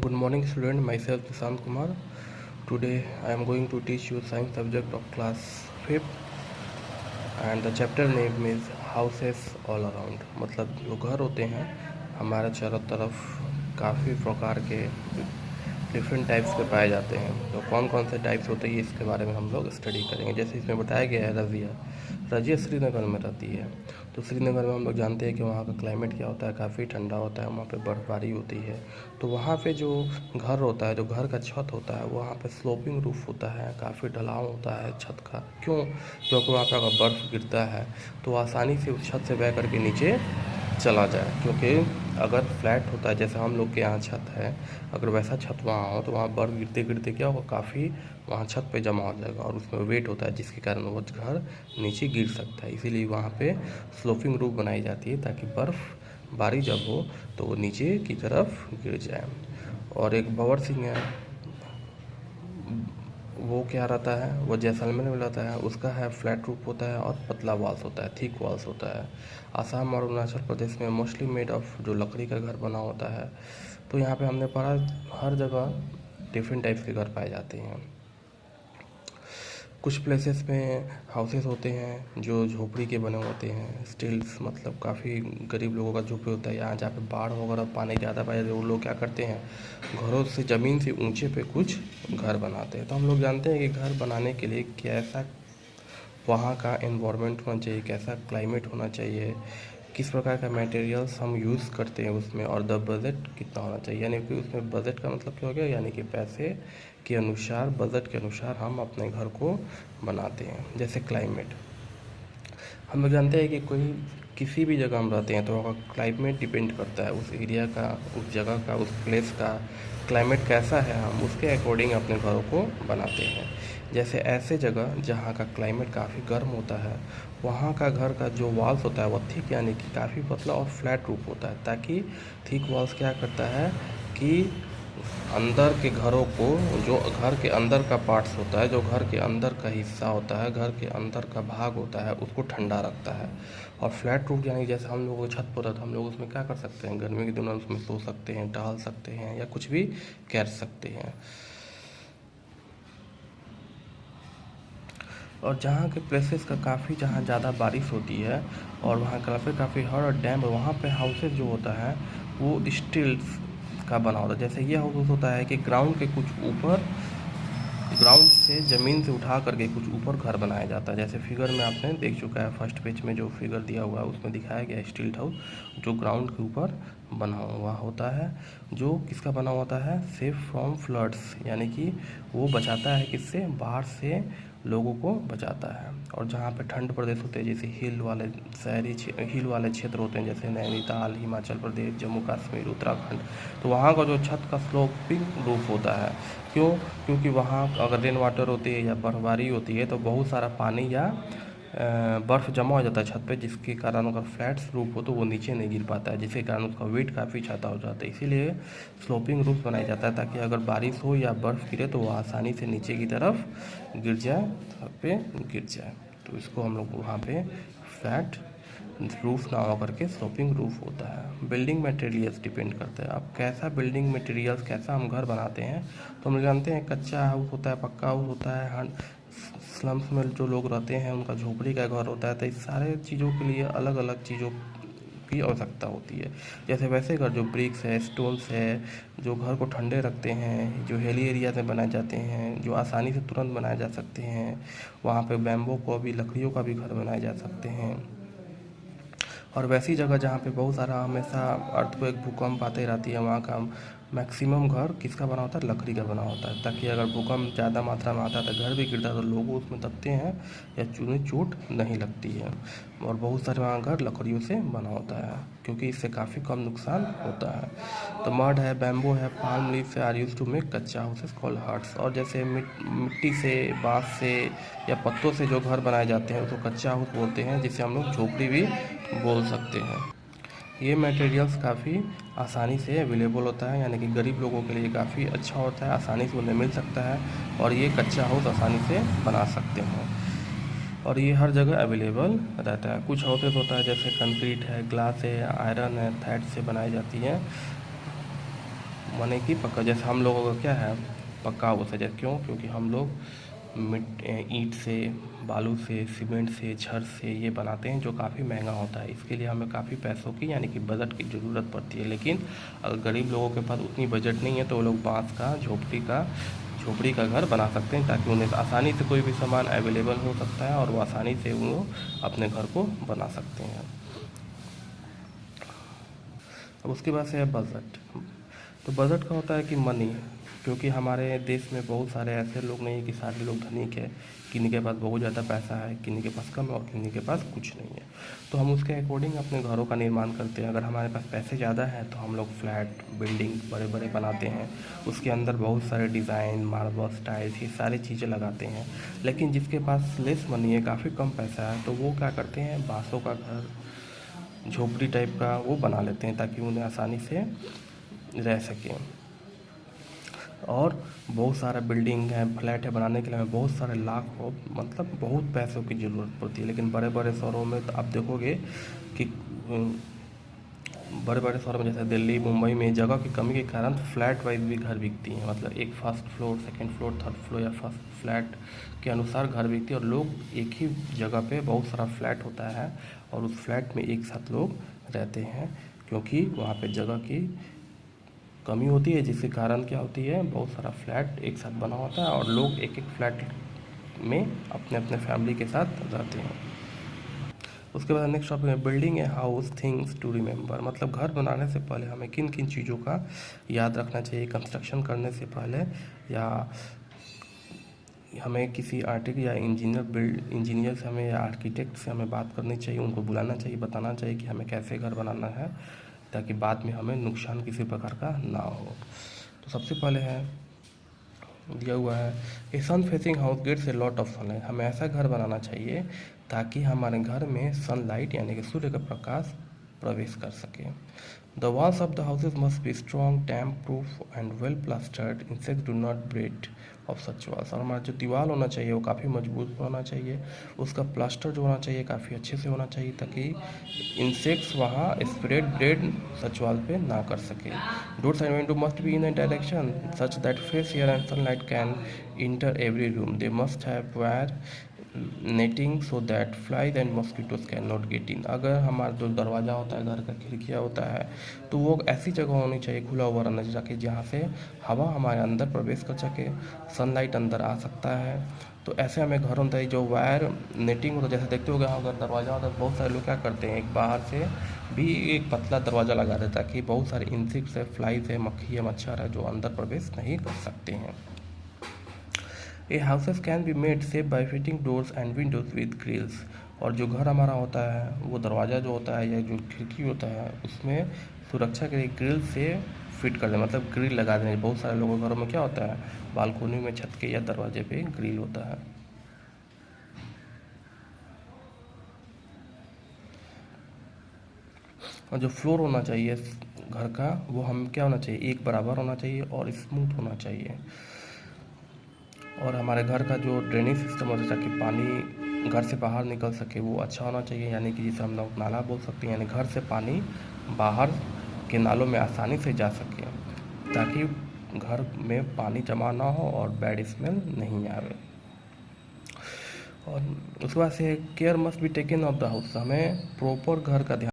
Good morning student, myself Prashant Kumar. Today I am going to teach you science subject of class 5th and the chapter name is houses all around. मतलब जो घर होते हैं हमारे चारों तरफ काफ़ी प्रकार के डिफरेंट टाइप्स के पाए जाते हैं। तो कौन कौन से टाइप्स होते हैं इसके बारे में हम लोग स्टडी करेंगे। जैसे इसमें बताया गया है रज़िया श्रीनगर में रहती है। तो श्रीनगर में हम लोग जानते हैं कि वहाँ का क्लाइमेट क्या होता है, काफ़ी ठंडा होता है, वहाँ पे बर्फ़बारी होती है। तो वहाँ पे जो घर होता है, जो घर का छत होता है, वहाँ पे स्लोपिंग रूफ होता है, काफ़ी ढलाव होता है छत का। क्यों? क्योंकि वहाँ पे अगर बर्फ़ गिरता है तो आसानी से उस छत से बह कर के नीचे चला जाए। क्योंकि अगर फ्लैट होता है जैसे हम लोग के यहाँ छत है, अगर वैसा छत वहाँ हो तो वहाँ बर्फ़ गिरते गिरते क्या होगा, काफ़ी वहाँ छत पे जमा हो जाएगा और उसमें वेट होता है जिसके कारण वो घर नीचे गिर सकता है। इसीलिए वहाँ पे स्लोपिंग रूफ बनाई जाती है ताकि बर्फ़ बारी जब हो तो वो नीचे की तरफ गिर जाए। और एक भंवर सिंह है, वो क्या रहता है, वो जैसलमेर में रहता है। उसका है फ्लैट रूफ होता है और पतला वॉल्स होता है, थिक वॉल्स होता है। आसाम और अरुणाचल प्रदेश में मोस्टली मेड ऑफ जो लकड़ी का घर बना होता है। तो यहाँ पे हमने पढ़ा हर जगह डिफरेंट टाइप्स के घर पाए जाते हैं। कुछ प्लेसेस में हाउसेस होते हैं जो झोपड़ी के बने होते हैं, स्टिल्स, मतलब काफ़ी गरीब लोगों का झोपड़ी होता है। यहाँ जहाँ पे बाढ़ वगैरह पानी ज़्यादा पाए जाते हैं, वो लोग क्या करते हैं, घरों से ज़मीन से ऊंचे पे कुछ घर बनाते हैं। तो हम लोग जानते हैं कि घर बनाने के लिए कैसा वहाँ का एनवायरनमेंट होना चाहिए, कैसा क्लाइमेट होना चाहिए, किस प्रकार का मटेरियल्स हम यूज़ करते हैं उसमें, और द बजट कितना होना चाहिए। यानी कि उसमें बजट का मतलब क्या हो गया, यानी कि पैसे के अनुसार, बजट के अनुसार हम अपने घर को बनाते हैं। जैसे क्लाइमेट, हम लोग जानते हैं कि कोई किसी भी जगह हम रहते हैं तो वहाँ का क्लाइमेट डिपेंड करता है उस एरिया का, उस जगह का, उस प्लेस का क्लाइमेट कैसा है, हम उसके अकॉर्डिंग अपने घरों को बनाते हैं। जैसे ऐसे जगह जहाँ का क्लाइमेट काफ़ी गर्म होता है, वहाँ का घर का जो वॉल्स होता है वो थिक यानी कि काफ़ी पतला और फ्लैट रूफ होता है, ताकि थिक वॉल्स क्या करता है कि अंदर के घरों को, जो घर के अंदर का पार्ट्स होता है, जो घर के अंदर का हिस्सा होता है, घर के अंदर का भाग होता है, उसको ठंडा रखता है। और फ्लैट रूफ यानी जैसे हम लोग छत पर रहता है, हम लोग उसमें क्या कर सकते हैं, गर्मी के दिनों में उसमें सो सकते हैं, टहल सकते हैं या कुछ भी कर सकते हैं। और जहाँ के प्लेसेस का काफ़ी, जहाँ ज़्यादा बारिश होती है और वहाँ काफ़ी हर और डैम, वहाँ पे हाउसेस जो होता है वो स्टील्स का बना होता है। जैसे ये हाउस होता है कि ग्राउंड के कुछ ऊपर, ग्राउंड से ज़मीन से उठा करके कुछ ऊपर घर बनाया जाता है। जैसे फिगर में आपने देख चुका है, फर्स्ट पेज में जो फिगर दिया हुआ है उसमें दिखाया गया है स्टील हाउस जो ग्राउंड के ऊपर बना हुआ होता है। जो किसका बना होता है, सेफ फ्रॉम फ्लड्स, यानी कि वो बचाता है किससे, बाढ़ से लोगों को बचाता है। और जहाँ पे ठंड प्रदेश होते हैं, जैसे हिल वाले हिल वाले क्षेत्र होते हैं, जैसे नैनीताल, हिमाचल प्रदेश, जम्मू कश्मीर, उत्तराखंड, तो वहाँ का जो छत का स्लोपिंग रूफ होता है। क्यों? क्योंकि वहाँ अगर रेन वाटर होती है या बर्फबारी होती है तो बहुत सारा पानी या बर्फ़ जमा हो जाता है छत पे, जिसके कारण अगर फ्लैट रूफ हो तो वो नीचे नहीं गिर पाता है, जिसके कारण उसका वेट काफ़ी ज़्यादा हो जाता है। इसीलिए स्लोपिंग रूफ बनाया जाता है ताकि अगर बारिश हो या बर्फ़ गिरे तो वो आसानी से नीचे की तरफ गिर जाए, छत पे गिर जाए। तो इसको हम लोग वहाँ पे फ्लैट रूफ ना हो करके स्लोपिंग रूफ होता है। बिल्डिंग मटेरियल्स डिपेंड करता है, अब कैसा बिल्डिंग मटेरियल्स, कैसा हम घर बनाते हैं। तो हम जानते हैं कच्चा हाउस होता है, पक्का हाउस होता है, स्लम्स में जो लोग रहते हैं उनका झोपड़ी का घर होता है। तो इस सारे चीज़ों के लिए अलग अलग चीज़ों की आवश्यकता होती है। जैसे वैसे घर जो ब्रिक्स है, स्टोन्स है, जो घर को ठंडे रखते हैं, जो हिली एरिया में बनाए जाते हैं, जो आसानी से तुरंत बनाए जा सकते हैं, वहाँ पे बैम्बू को भी, लकड़ियों का भी घर बनाए जा सकते हैं। और वैसी जगह जहाँ पे बहुत सारा हमेशा अर्थक्वेक, भूकंप आते रहती है, वहाँ का मैक्सिमम घर किसका बना होता है, लकड़ी का बना होता है, ताकि अगर भूकंप ज़्यादा मात्रा में आता है तो घर भी गिरता है तो लोग उसमें दबते हैं या उन्हें चोट नहीं लगती है। और बहुत सारे वहाँ घर लकड़ियों से बना होता है क्योंकि इससे काफ़ी कम नुकसान होता है। तो मड है, बैम्बू है, पाल्म लीफ से आर यूज टू मेक कच्चा हाउसेस कॉल्ड हट्स। और जैसे मिट्टी से, बाँस से या पत्तों से जो घर बनाए जाते हैं उसको कच्चा हाउस बोलते हैं, जिसे हम लोग झोपड़ी भी बोल सकते हैं। ये मटेरियल्स काफ़ी आसानी से अवेलेबल होता है, यानी कि गरीब लोगों के लिए काफ़ी अच्छा होता है, आसानी से उन्हें मिल सकता है और ये कच्चा हाउस आसानी से बना सकते हैं और ये हर जगह अवेलेबल रहता है। कुछ हाउसेस होता है जैसे कंक्रीट है, ग्लास है, आयरन है, थ्रेड से बनाई जाती हैं, माने कि पक्का, जैसे हम लोगों का क्या है, पक्का हाउस है। जैसे क्यों? क्योंकि हम लोग ईंट से, बालू से, सीमेंट से, छड़ से ये बनाते हैं, जो काफ़ी महंगा होता है। इसके लिए हमें काफ़ी पैसों की यानी कि बजट की ज़रूरत पड़ती है। लेकिन अगर गरीब लोगों के पास उतनी बजट नहीं है तो वो लोग बांस का, झोपड़ी का घर बना सकते हैं, ताकि उन्हें आसानी से कोई भी सामान अवेलेबल हो सकता है और वो आसानी से वो अपने घर को बना सकते हैं। अब उसके बाद से है बजट। तो बजट का होता है कि मनी, क्योंकि हमारे देश में बहुत सारे ऐसे लोग नहीं है कि सारे लोग धनिक है। किन्हीं के पास बहुत ज़्यादा पैसा है, किन्हीं के पास कम है और किन्हीं के पास कुछ नहीं है। तो हम उसके अकॉर्डिंग अपने घरों का निर्माण करते हैं। अगर हमारे पास पैसे ज़्यादा हैं तो हम लोग फ्लैट, बिल्डिंग बड़े बड़े बनाते हैं। उसके अंदर बहुत सारे डिज़ाइन, मार्बल्स, टाइल्स, ये सारी चीज़ें लगाते हैं। लेकिन जिसके पास लेस मनी है, काफ़ी कम पैसा है, तो वो क्या करते हैं, बाँसों का घर, झोपड़ी टाइप का वो बना लेते हैं, ताकि उन्हें आसानी से रह सकें। और बहुत सारा बिल्डिंग है, फ्लैट है, बनाने के लिए हमें बहुत सारे लाखों, मतलब बहुत पैसों की ज़रूरत पड़ती है। लेकिन बड़े बड़े शहरों में तो आप देखोगे कि बड़े बड़े शहरों में जैसे दिल्ली, मुंबई में जगह की कमी के कारण फ्लैट वाइज भी घर बिकती हैं। मतलब एक first floor, second floor, third floor या फर्स्ट फ्लैट के अनुसार घर बिकती है, और लोग एक ही जगह पे बहुत सारा फ्लैट होता है और उस फ्लैट में एक साथ लोग रहते हैं, क्योंकि वहाँ पे जगह की कमी होती है, जिसके कारण क्या होती है, बहुत सारा फ्लैट एक साथ बना होता है और लोग एक एक फ्लैट में अपने अपने फैमिली के साथ रहते हैं। उसके बाद नेक्स्ट टॉपिक है building a house things to remember. मतलब घर बनाने से पहले हमें किन किन चीज़ों का याद रखना चाहिए कंस्ट्रक्शन करने से पहले, या हमें किसी आर्टिक या इंजीनियर से हमें, या आर्किटेक्ट से हमें बात करनी चाहिए, उनको बुलाना चाहिए, बताना चाहिए कि हमें कैसे घर बनाना है, ताकि बाद में हमें नुकसान किसी प्रकार का ना हो। तो सबसे पहले है, दिया हुआ है, a sun facing house gets a lot of sunlight. हमें ऐसा घर बनाना चाहिए ताकि हमारे घर में सनलाइट यानी कि सूर्य का प्रकाश प्रवेश कर सके। The walls of the houses must be strong, damp proof and well plastered, insects do not breed of such walls. और हमारा जो दीवार होना चाहिए वो काफ़ी मजबूत होना चाहिए, उसका प्लास्टर जो होना चाहिए काफ़ी अच्छे से होना चाहिए, ताकि इंसेक्ट्स वहाँ स्प्रेड ब्रेड सच वॉल पे ना कर सके। Doors and window must be in a direction such that fresh air and sunlight can inter every room. They must have wire netting so that flies and mosquitoes can not get in. अगर हमारा जो दरवाज़ा होता है, घर का खिड़कियाँ होता है, तो वो ऐसी जगह होनी चाहिए, खुला हुआ रहना चाहिए, ताकि जहाँ से हवा हमारे अंदर प्रवेश कर सके, सनलाइट अंदर आ सकता है। तो ऐसे हमें घर होता है, जो वायर नेटिंग होता है, जैसे देखते हो गए अगर दरवाज़ा होता है, बहुत सारे लोग क्या करते हैं, एक बाहर से भी एक पतला दरवाज़ा लगा देता है, ताकि बहुत सारे इंसेक्ट्स है, फ्लाइज है, मक्खी है, मच्छर है, जो अंदर प्रवेश नहीं कर सकते हैं। A houses can be made safe by fitting doors and windows with grills. और जो घर हमारा होता है, वो दरवाज़ा जो होता है या जो खिड़की होता है, उसमें सुरक्षा के लिए ग्रिल से फिट कर दें, मतलब ग्रिल लगा दें। बहुत सारे लोगों के घरों में क्या होता है, बालकोनी में, छत के या दरवाजे पे ग्रिल होता है। और जो फ्लोर होना चाहिए घर का, वो हम क्या होना चाहिए, एक बराबर होना चाहिए और स्मूथ होना चाहिए। और हमारे घर का जो ड्रेनेज सिस्टम होता है, ताकि पानी घर से बाहर निकल सके, वो अच्छा होना चाहिए, यानी कि जिसे हम लोग नाला बोल सकते हैं, यानी घर से पानी बाहर के नालों में आसानी से जा सके, ताकि घर में पानी जमा ना हो और बैड स्मेल नहीं आवे। और उसके बाद से care must be taken of the house. हमें प्रॉपर घर का ध्यान